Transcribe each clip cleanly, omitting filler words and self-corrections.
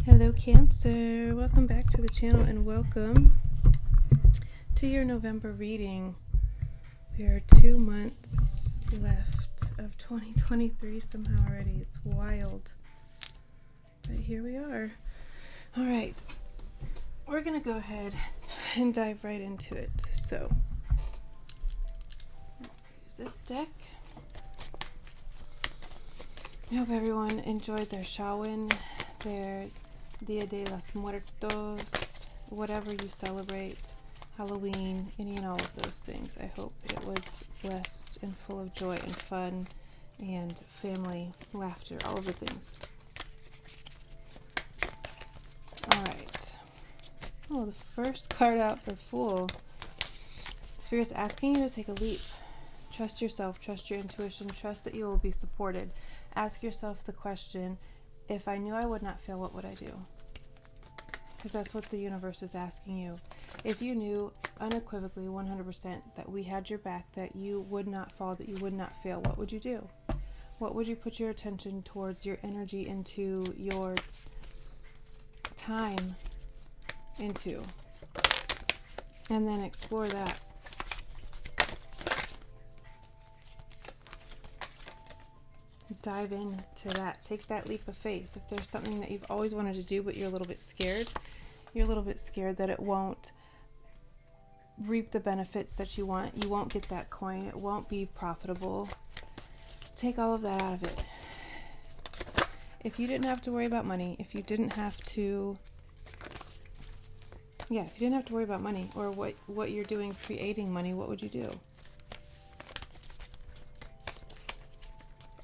Hello Cancer, welcome back to the channel and welcome to your November reading. We are 2 months left of 2023 somehow already. It's wild. But here we are. Alright, we're going to go ahead and dive right into it. So, use this deck. I hope everyone enjoyed their Samhain, their Dia de los Muertos, whatever you celebrate, Halloween, any and all of those things. I hope it was blessed and full of joy and fun and family, laughter, all of the things. Alright. Oh, the first card out for Fool. Spirit's asking you to take a leap. Trust yourself, trust your intuition, trust that you will be supported. Ask yourself the question, if I knew I would not fail, what would I do? Because that's what the universe is asking you. If you knew unequivocally 100% that we had your back, that you would not fall, that you would not fail, what would you do? What would you put your attention towards, your energy into, your time into? And then explore that. Dive into that. Take that leap of faith. If there's something that you've always wanted to do but you're a little bit scared, that it won't reap the benefits that you want. You won't get that coin. It won't be profitable. Take all of that out of it. If you didn't have to worry about money, if you didn't have to worry about money or what you're doing creating money, what would you do?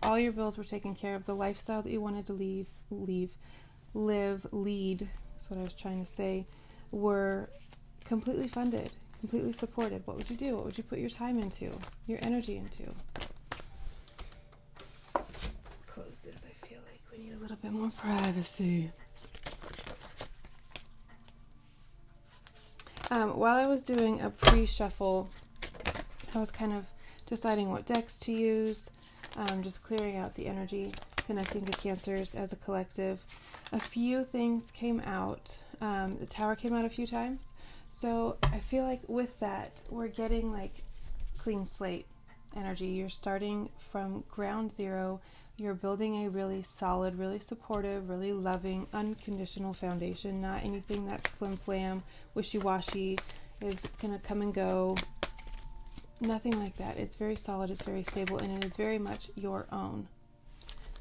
All your bills were taken care of. The lifestyle that you wanted to lead, that's what I was trying to say, were completely funded, completely supported. What would you do? What would you put your time into, your energy into? Close this. I feel like we need a little bit more privacy. While I was doing a pre-shuffle, I was kind of deciding what decks to use. Just clearing out the energy, connecting to Cancers as a collective. A few things came out. The Tower came out a few times. So I feel like with that, we're getting like clean slate energy. You're starting from ground zero. You're building a really solid, really supportive, really loving, unconditional foundation. Not anything that's flim-flam, wishy-washy, is going to come and go. Nothing like that. It's very solid, it's very stable, and it is very much your own.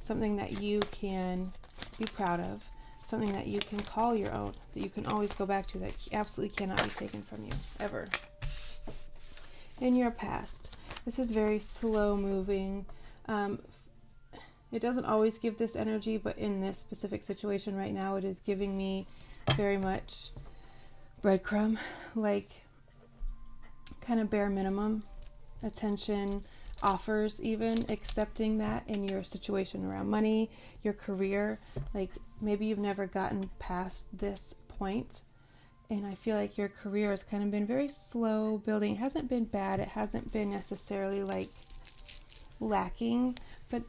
Something that you can be proud of, something that you can call your own, that you can always go back to, that absolutely cannot be taken from you, ever. In your past, this is very slow moving. It doesn't always give this energy, but in this specific situation right now, it is giving me very much breadcrumb, like kind of bare minimum attention, offers, even accepting that in your situation around money, your career. Like maybe you've never gotten past this point, and I feel like your career has kind of been very slow building. It hasn't been bad, it hasn't been necessarily like lacking, but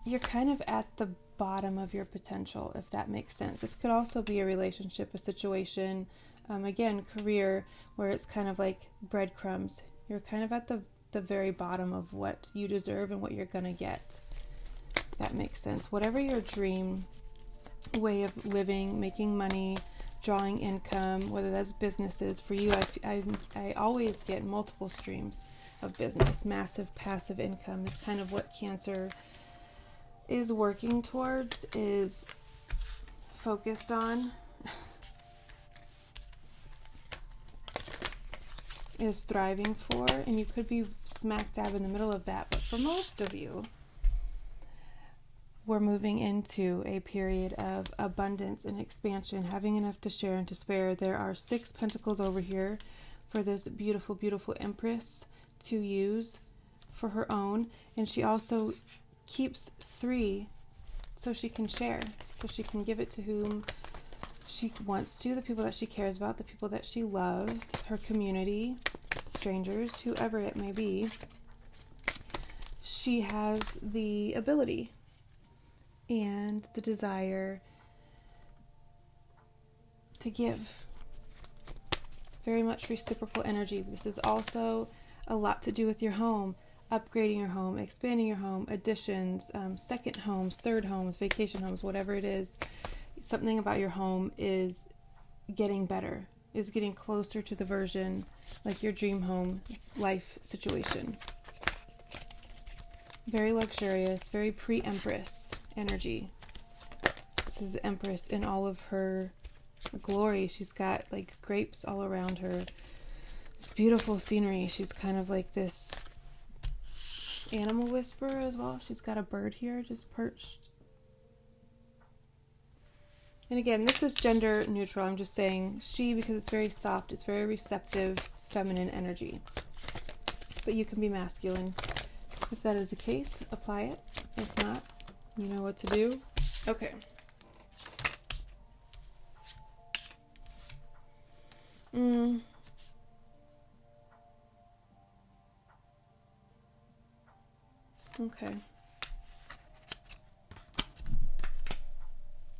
you're kind of at the bottom of your potential, if that makes sense. This could also be a relationship, a situation, again, career, where it's kind of like breadcrumbs. You're kind of at the very bottom of what you deserve and what you're going to get. That makes sense. Whatever your dream way of living, making money, drawing income, whether that's businesses for you, I always get multiple streams of business. Massive passive income is kind of what Cancer is working towards, is focused on, is thriving for, and you could be smack dab in the middle of that. But for most of you, we're moving into a period of abundance and expansion, having enough to share and to spare. There are 6 pentacles over here for this beautiful, beautiful Empress to use for her own, and she also keeps 3 so she can share, so she can give it to whom she wants to, the people that she cares about, the people that she loves, her community, strangers, whoever it may be. She has the ability and the desire to give. Very much reciprocal energy. This is also a lot to do with your home, upgrading your home, expanding your home, additions, second homes, third homes, vacation homes, whatever it is. Something about your home is getting better, is getting closer to the version, like your dream home life situation. Very luxurious, very pre-Empress energy. This is the Empress in all of her glory. She's got like grapes all around her. It's beautiful scenery. She's kind of like this animal whisperer as well. She's got a bird here just perched. And again, this is gender neutral. I'm just saying she because it's very soft. It's very receptive, feminine energy. But you can be masculine. If that is the case, apply it. If not, you know what to do. Okay. Okay.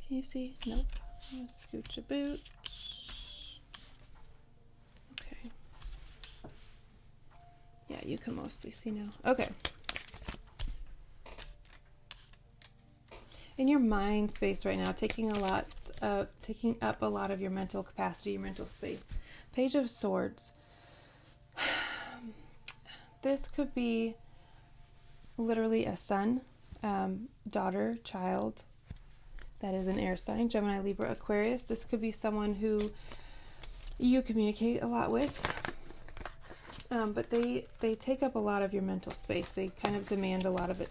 Can you see? Nope. Scooch a boot. Okay. Yeah, you can mostly see now. Okay. In your mind space right now, taking up a lot of your mental capacity, your mental space. Page of Swords. This could be literally a son, daughter, child. That is an air sign, Gemini, Libra, Aquarius. This could be someone who you communicate a lot with. But they take up a lot of your mental space. They kind of demand a lot of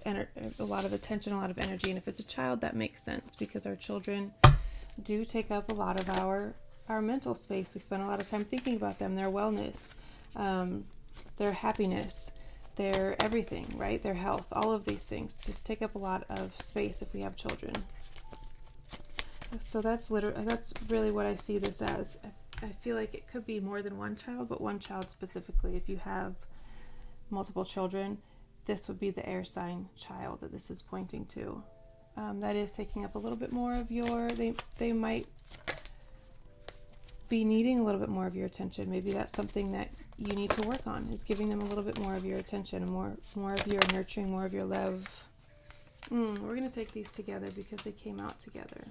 attention, a lot of energy. And if it's a child, that makes sense because our children do take up a lot of our mental space. We spend a lot of time thinking about them, their wellness, their happiness, their everything, right? Their health, all of these things just take up a lot of space if we have children. So that's really what I see this as. I feel like it could be more than one child, but one child specifically. If you have multiple children, this would be the air sign child that this is pointing to. That is taking up a little bit more of your, they might be needing a little bit more of your attention. Maybe that's something that you need to work on, is giving them a little bit more of your attention, more of your nurturing, more of your love. We're going to take these together because they came out together.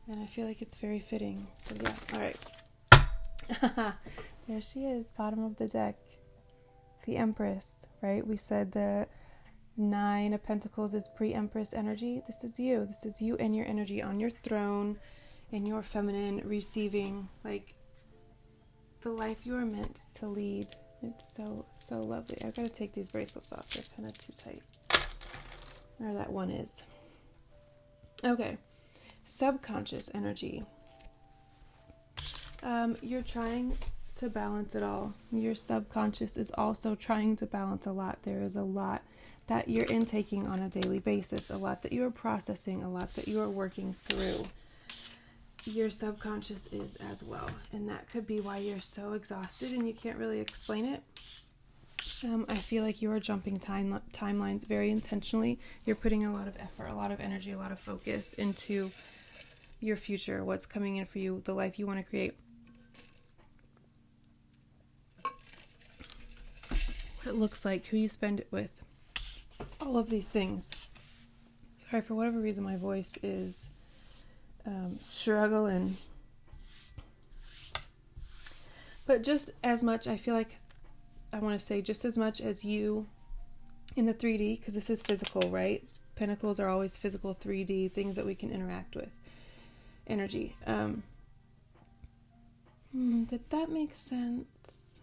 And I feel like it's very fitting. So yeah, all right. There she is, bottom of the deck. The Empress, right? We said the 9 of Pentacles is pre-Empress energy. This is you. This is you and your energy on your throne, in your feminine, receiving, like, the life you are meant to lead. It's so, so lovely. I've got to take these bracelets off. They're kind of too tight. Or that one is. Okay. Subconscious energy. You're trying to balance it all. Your subconscious is also trying to balance a lot. There is a lot that you're intaking on a daily basis, a lot that you are processing, a lot that you are working through. Your subconscious is as well, and that could be why you're so exhausted and you can't really explain it. I feel like you are jumping timelines very intentionally. You're putting a lot of effort, a lot of energy, a lot of focus into your future, what's coming in for you, the life you want to create. What it looks like, who you spend it with, all of these things. Sorry, for whatever reason, my voice is struggling. But just as much, I feel like I want to say just as much as you in the 3D, because this is physical, right? Pentacles are always physical 3D, things that we can interact with. Energy. Did that make sense?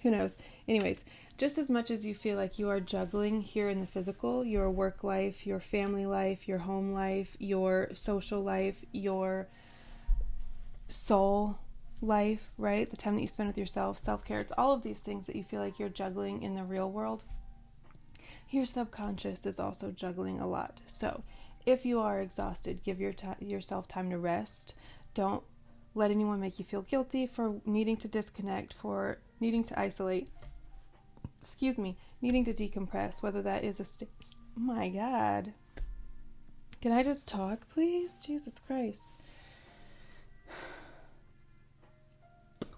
Who knows? Anyways, just as much as you feel like you are juggling here in the physical, your work life, your family life, your home life, your social life, your soul life, right? The time that you spend with yourself, self-care, it's all of these things that you feel like you're juggling in the real world. Your subconscious is also juggling a lot. So if you are exhausted, give yourself time to rest. Don't let anyone make you feel guilty for needing to disconnect, for needing to isolate, needing to decompress, whether that is my God, Can I just talk, please? Jesus Christ.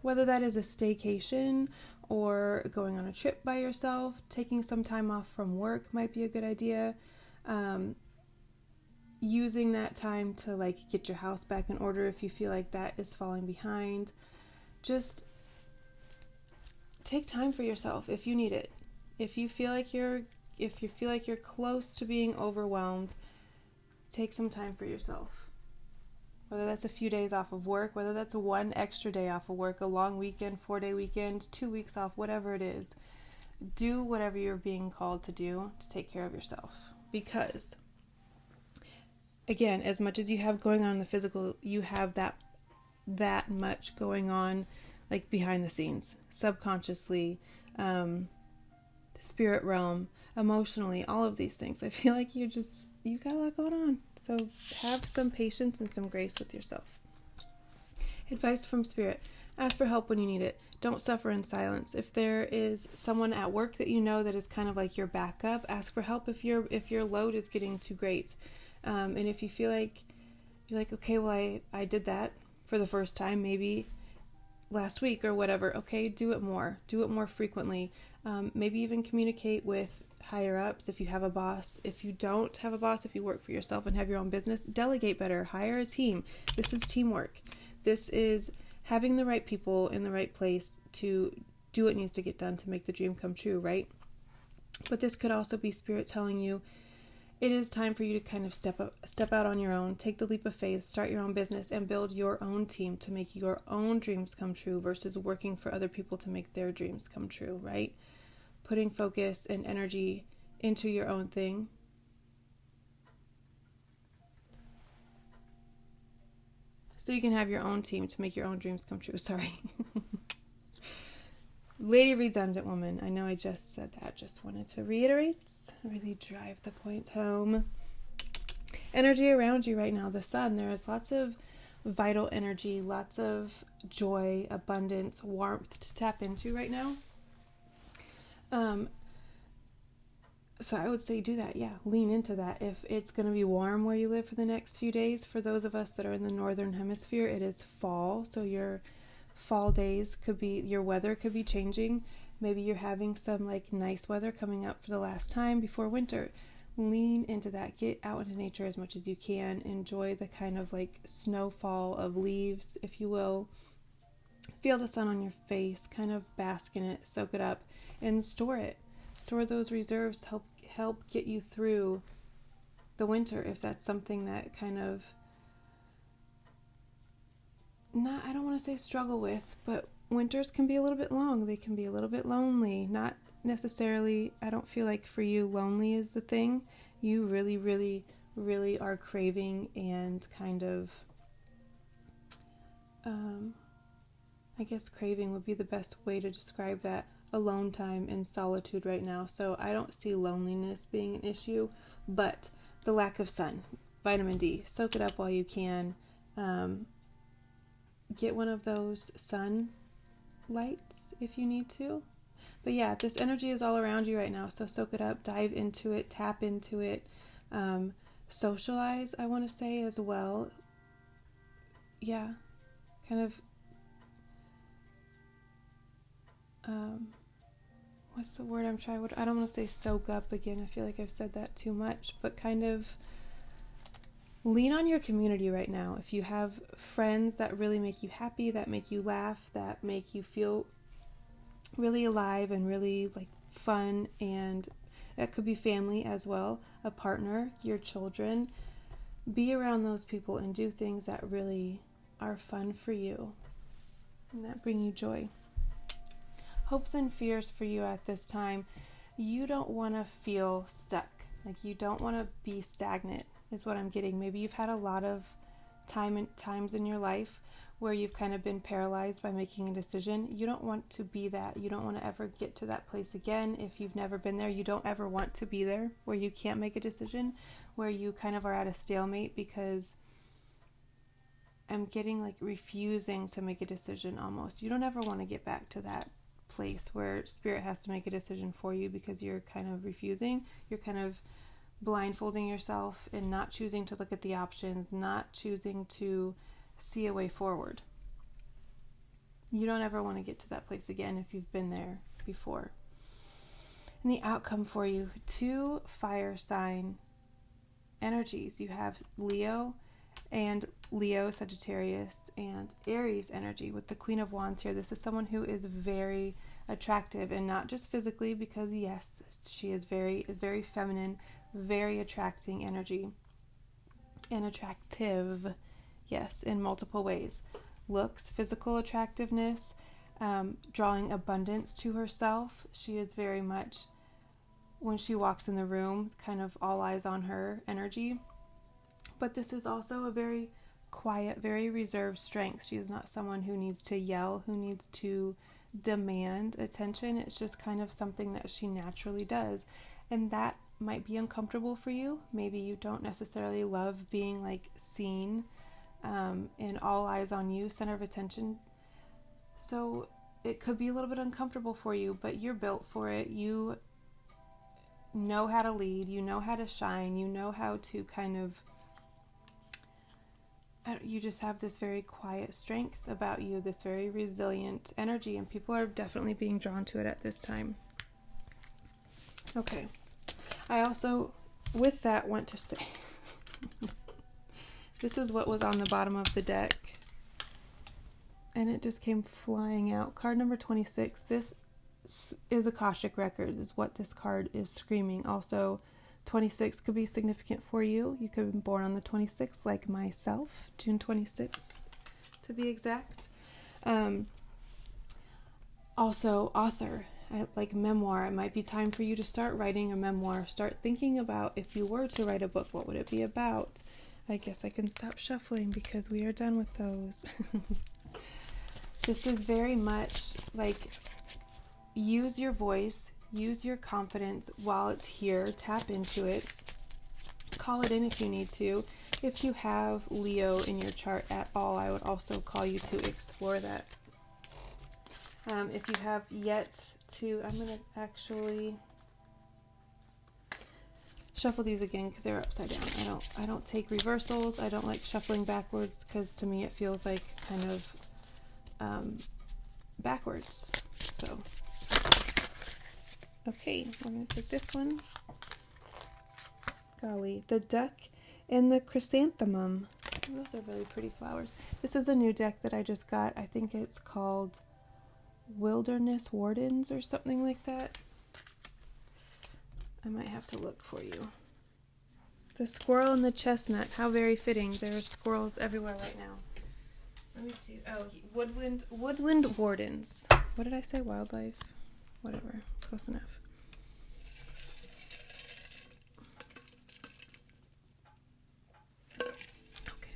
Whether that is a staycation or going on a trip by yourself, taking some time off from work might be a good idea. Using that time to like get your house back in order if you feel like that is falling behind. Just take time for yourself if you need it. If you feel like you're close to being overwhelmed, take some time for yourself. Whether that's a few days off of work, whether that's one extra day off of work, a long weekend, 4-day weekend, 2 weeks off, whatever it is. Do whatever you're being called to do to take care of yourself. Because, again, as much as you have going on in the physical, you have that much going on like behind the scenes, subconsciously, the spirit realm, emotionally, all of these things. I feel like you got a lot going on. So have some patience and some grace with yourself. Advice from Spirit. Ask for help when you need it. Don't suffer in silence. If there is someone at work that you know that is kind of like your backup, ask for help if your load is getting too great. And if you feel like you're like, okay, well, I did that for the first time, maybe last week or whatever. Okay, do it more frequently. Maybe even communicate with higher ups if you have a boss. If you don't have a boss, if you work for yourself and have your own business, delegate better. Hire a team. This is teamwork. This is having the right people in the right place to do what needs to get done to make the dream come true, right? But this could also be Spirit telling you it is time for you to kind of step out on your own, take the leap of faith, start your own business, and build your own team to make your own dreams come true versus working for other people to make their dreams come true, right? Putting focus and energy into your own thing. So you can have your own team to make your own dreams come true. Sorry. Lady Redundant Woman. I know I just said that. Just wanted to reiterate. Really drive the point home. Energy around you right now. The sun. There is lots of vital energy. Lots of joy, abundance, warmth to tap into right now. So I would say do that. Yeah, lean into that. If it's going to be warm where you live for the next few days, for those of us that are in the northern hemisphere, it is fall. So your fall days your weather could be changing. Maybe you're having some like nice weather coming up for the last time before winter. Lean into that. Get out into nature as much as you can. Enjoy the kind of like snowfall of leaves, if you will. Feel the sun on your face, kind of bask in it, soak it up, and store it. Store those reserves, help get you through the winter if that's something that kind of, I don't want to say struggle with, but winters can be a little bit long. They can be a little bit lonely. Not necessarily, I don't feel like for you lonely is the thing. You really, really, really are craving and kind of, I guess craving would be the best way to describe that. Alone time and solitude right now. So I don't see loneliness being an issue, but the lack of sun, vitamin D, soak it up while you can. Get one of those sun lights if you need to. But yeah, this energy is all around you right now. So soak it up, dive into it, tap into it, socialize, I want to say as well. Yeah, kind of what's the word I'm trying? I don't want to say soak up again. I feel like I've said that too much, but kind of lean on your community right now. If you have friends that really make you happy, that make you laugh, that make you feel really alive and really like fun, and that could be family as well, a partner, your children, be around those people and do things that really are fun for you and that bring you joy. Hopes and fears for you at this time. You don't want to feel stuck. Like you don't want to be stagnant is what I'm getting. Maybe you've had a lot of times in your life where you've kind of been paralyzed by making a decision. You don't want to be that. You don't want to ever get to that place again. If you've never been there, you don't ever want to be there where you can't make a decision, where you kind of are at a stalemate because I'm getting like refusing to make a decision almost. You don't ever want to get back to that place where Spirit has to make a decision for you because you're kind of refusing. You're kind of blindfolding yourself and not choosing to look at the options, not choosing to see a way forward. You don't ever want to get to that place again if you've been there before. And the outcome for you, 2 fire sign energies. You have Leo, Sagittarius, and Aries energy with the Queen of Wands here. This is someone who is very attractive, and not just physically, because yes, she is very, very feminine, very attracting energy, and attractive, yes, in multiple ways. Looks, physical attractiveness, drawing abundance to herself. She is very much, when she walks in the room, kind of all eyes on her energy. But this is also a very quiet, very reserved strength. She is not someone who needs to yell, who needs to demand attention. It's just kind of something that she naturally does. And that might be uncomfortable for you. Maybe you don't necessarily love being like seen and all eyes on you, center of attention. So it could be a little bit uncomfortable for you, but you're built for it. You know how to lead, you know how to shine, you know how to kind of, you just have this very quiet strength about you, this very resilient energy, and people are definitely being drawn to it at this time. Okay. I also, with that, want to say, this is what was on the bottom of the deck, and it just came flying out. Card number 26. This is Akashic Records, is what this card is screaming. Also, 26 could be significant for you. You could have been born on the 26th, like myself, June 26th, to be exact. Also, author, like memoir. It might be time for you to start writing a memoir. Start thinking about, if you were to write a book, what would it be about? I guess I can stop shuffling because we are done with those. This is very much like, use your voice, use your confidence while it's here, tap into it, call it in if you need to. If you have Leo in your chart at all, I would also call you to explore that. If you have yet to, I'm going to actually shuffle these again because they're upside down. I don't take reversals. I don't like shuffling backwards because to me it feels like kind of backwards. So, okay, I'm going to take this one. Golly, the duck and the chrysanthemum. Those are really pretty flowers. This is a new deck that I just got. I think it's called Wilderness Wardens or something like that. I might have to look for you. The squirrel and the chestnut. How very fitting. There are squirrels everywhere right now. Let me see. Oh, woodland wardens. What did I say? Wildlife? Whatever. Close enough. Okay.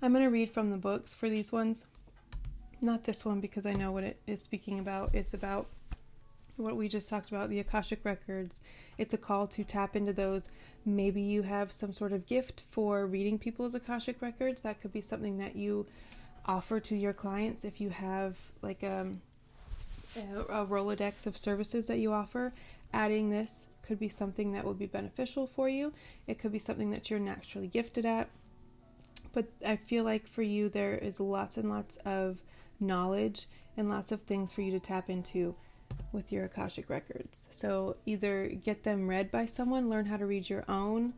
I'm going to read from the books for these ones. Not this one because I know what it is speaking about. It's about what we just talked about, the Akashic Records. It's a call to tap into those. Maybe you have some sort of gift for reading people's Akashic Records. That could be something that you offer to your clients. If you have like a Rolodex of services that you offer, adding this could be something that would be beneficial for you. It could be something that you're naturally gifted at. But I feel like for you, there is lots and lots of knowledge and lots of things for you to tap into with your Akashic Records. So either get them read by someone, learn how to read your own,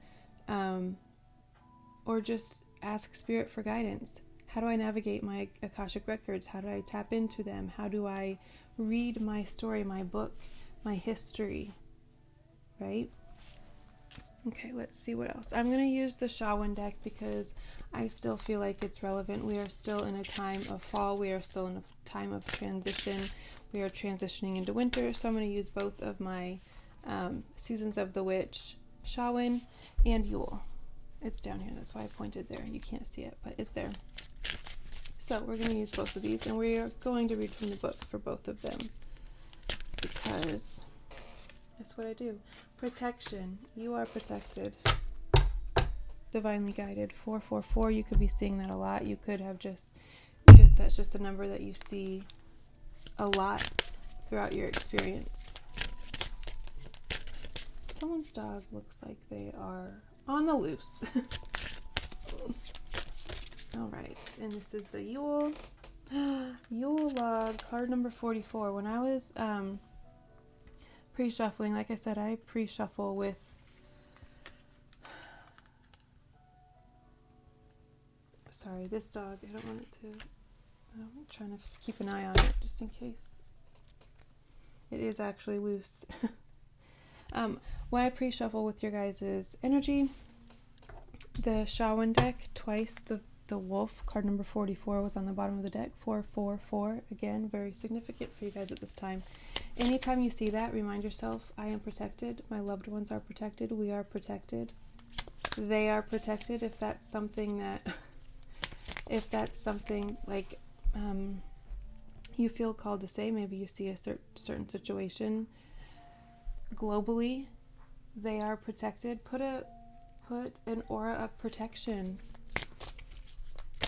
or just ask Spirit for guidance. How do I navigate my Akashic Records? How do I tap into them? How do I read my story, my book, my history, right? Okay, let's see what else. I'm going to use the Shawan deck because I still feel like it's relevant. We are still in a time of fall. We are still in a time of transition. We are transitioning into winter, so I'm going to use both of my Seasons of the Witch, Shawan, and Yule. It's down here, that's why I pointed there. You can't see it, but it's there. So we're going to use both of these, and we are going to read from the book for both of them because that's what I do. Protection. You are protected. Divinely guided. 444. You could be seeing that a lot. You could have that's just a number that you see a lot throughout your experience. Someone's dog looks like they are on the loose. All right, and this is the Yule log, card number 44. When I was pre-shuffling, like I said, I pre-shuffle with this dog. I don't want it to, I'm trying to keep an eye on it just in case it is actually loose. When I pre-shuffle with your guys' energy, the Shawan deck, twice the wolf, card number 44, was on the bottom of the deck. 444, again, very significant for you guys at this time. Anytime you see that, remind yourself, I am protected, my loved ones are protected, we are protected, they are protected. If that's something like you feel called to say, maybe you see a certain situation globally, they are protected. Put an aura of protection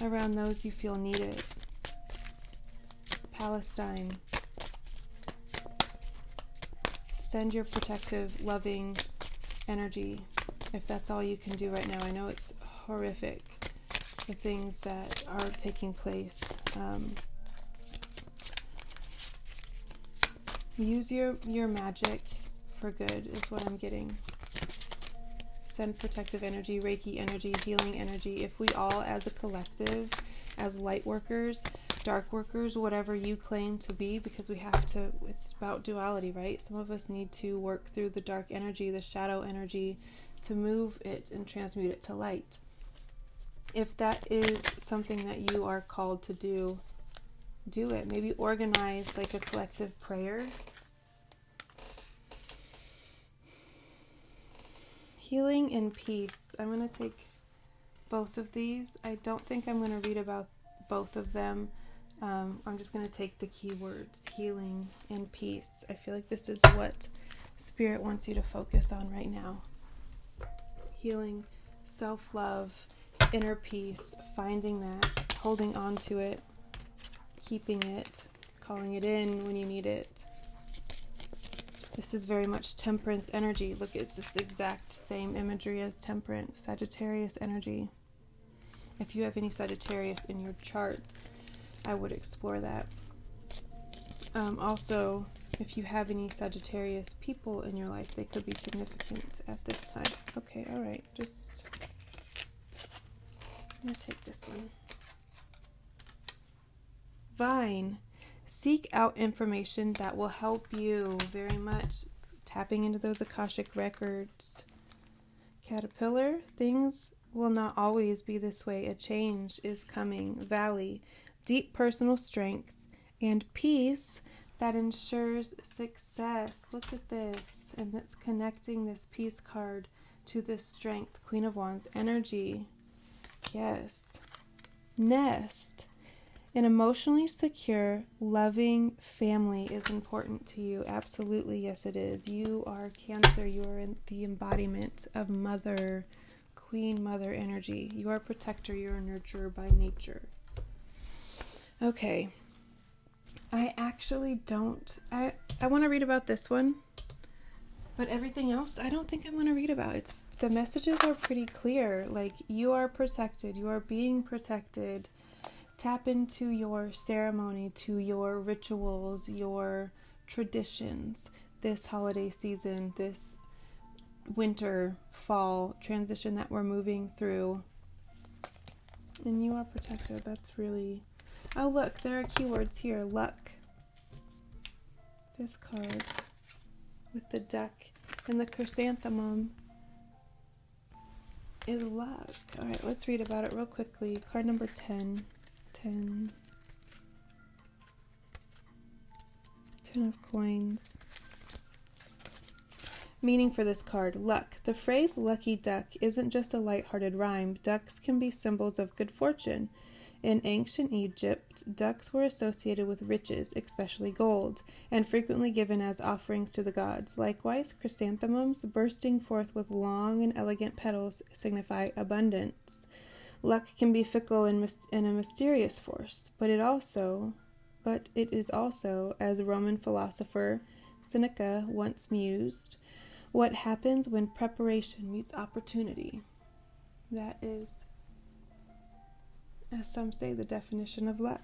around those you feel needed. Palestine. Send your protective, loving energy if that's all you can do right now. I know it's horrific, the things that are taking place. Use your magic for good is what I'm getting. Send protective energy, Reiki energy, healing energy. If we all, as a collective, as light workers, dark workers, whatever you claim to be, because we have to, it's about duality, right? Some of us need to work through the dark energy, the shadow energy, to move it and transmute it to light. If that is something that you are called to do, do it. Maybe organize like a collective prayer. Healing and peace. I'm going to take both of these. I don't think I'm going to read about both of them. I'm just going to take the keywords, healing and peace. I feel like this is what Spirit wants you to focus on right now. Healing, self-love, inner peace, finding that, holding on to it, keeping it, calling it in when you need it. This is very much temperance energy. Look, it's this exact same imagery as temperance, Sagittarius energy. If you have any Sagittarius in your chart, I would explore that. Also, if you have any Sagittarius people in your life, they could be significant at this time. Okay, all right, I'm going to take this one. Vine. Seek out information that will help you very much. Tapping into those Akashic records. Caterpillar. Things will not always be this way. A change is coming. Valley. Deep personal strength and peace that ensures success. Look at this. And that's connecting this peace card to this strength. Queen of Wands energy. Yes. Nest. An emotionally secure, loving family is important to you. Absolutely, yes it is. You are Cancer. You are in the embodiment of mother, Queen Mother energy. You are a protector. You are a nurturer by nature. Okay. I actually don't... I want to read about this one, but everything else I don't think I'm going to read about. The messages are pretty clear. Like, you are protected. You are being protected. Tap into your ceremony, to your rituals, your traditions this holiday season, this winter, fall transition that we're moving through. And you are protected. That's really... Oh, look, there are keywords here. Luck. This card with the duck and the chrysanthemum is luck. All right, let's read about it real quickly. Card number 10. 10 of coins. Meaning for this card, luck. The phrase lucky duck isn't just a lighthearted rhyme. Ducks can be symbols of good fortune. In ancient Egypt, ducks were associated with riches, especially gold, and frequently given as offerings to the gods. Likewise, chrysanthemums, bursting forth with long and elegant petals, signify abundance. Luck can be fickle and a mysterious force, but it is also, as Roman philosopher Seneca once mused, What happens when preparation meets opportunity? That is, as some say, the definition of luck.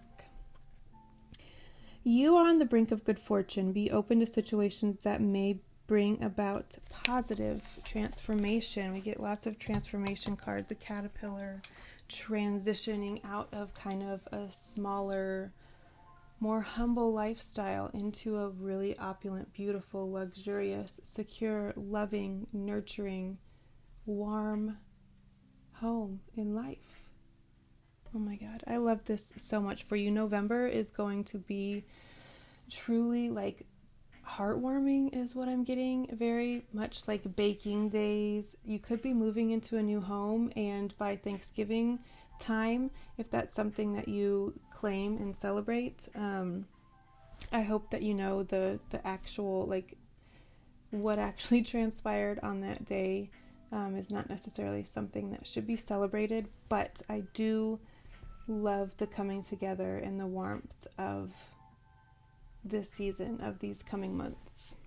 You are on the brink of good fortune. Be open to situations that may bring about positive transformation. We get lots of transformation cards, a caterpillar transitioning out of kind of a smaller, more humble lifestyle into a really opulent, beautiful, luxurious, secure, loving, nurturing, warm home in life. Oh my God, I love this so much for you. November is going to be truly like heartwarming is what I'm getting. Very much like baking days. You could be moving into a new home, and by Thanksgiving time, if that's something that you claim and celebrate, I hope that you know the actual, like, what actually transpired on that day is not necessarily something that should be celebrated, but I do love the coming together and the warmth of this season, of these coming months.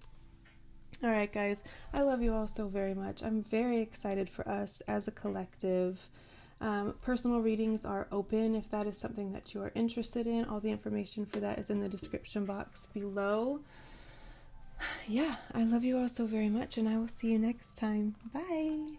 All right, guys, I love you all so very much. I'm very excited for us as a collective. Personal readings are open if that is something that you are interested in. All the information for that is in the description box below. Yeah, I love you all so very much, and I will see you next time. Bye.